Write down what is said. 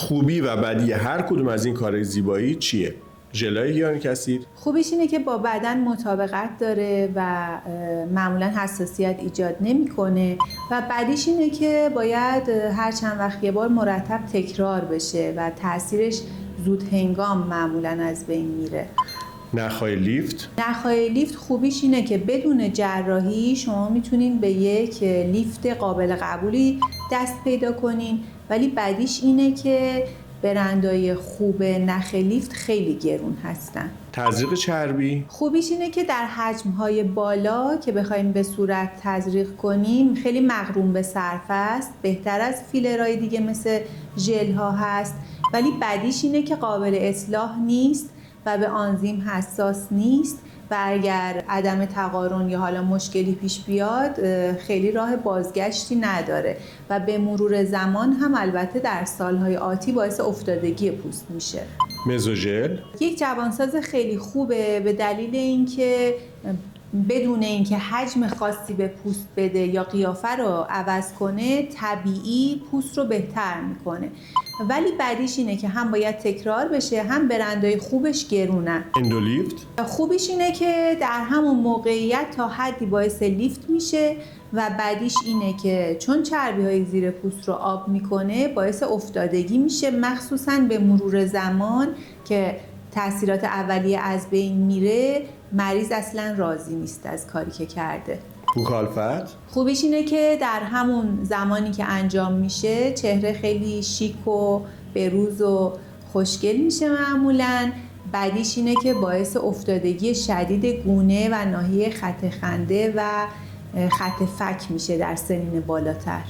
خوبی و بدی هر کدوم از این کارهای زیبایی چیه؟ ژل‌های گیاهان‌کثیف خوبیش اینه که با بدن مطابقت داره و معمولا حساسیت ایجاد نمی‌کنه و بدیش اینه که باید هر چند وقت یه بار مرتب تکرار بشه و تأثیرش زود هنگام معمولا از بین میره. نخ‌های لیفت نخ‌های لیفت خوبیش اینه که بدون جراحی شما میتونین به یک لیفت قابل قبولی دست پیدا کنین، ولی بدیش اینه که برندهای خوب نخ لیفت خیلی گرون هستن. تزریق چربی خوبیش اینه که در حجم‌های بالا که بخوایم به صورت تزریق کنیم خیلی مقرون به صرف است، بهتر از فیلرهای دیگه مثل ژل‌ها هست، ولی بدیش اینه که قابل اصلاح نیست و به آنزیم حساس نیست و اگر عدم تقارن یا حالا مشکلی پیش بیاد خیلی راه بازگشتی نداره و به مرور زمان هم البته در سالهای آتی باعث افتادگی پوست میشه. مزوژل یک جوانساز خیلی خوبه به دلیل اینکه بدون اینکه حجم خاصی به پوست بده یا قیافه رو عوض کنه طبیعی پوست رو بهتر میکنه، ولی بعدیش اینه که هم باید تکرار بشه هم برندهای خوبش گرونن. اندولیفت خوبیش اینه که در همون موقعیت تا حدی باعث لیفت میشه و بعدیش اینه که چون چربی های زیر پوست رو آب میکنه باعث افتادگی میشه، مخصوصا به مرور زمان که تأثیرات اولیه از بین میره مریض اصلا راضی نیست از کاری که کرده. بوکالفت خوبیش اینه که در همون زمانی که انجام میشه چهره خیلی شیک و بروز و خوشگل میشه معمولاً. بعدیش اینه که باعث افتادگی شدید گونه و ناحیه خط خنده و خط فک میشه در سنین بالاتر.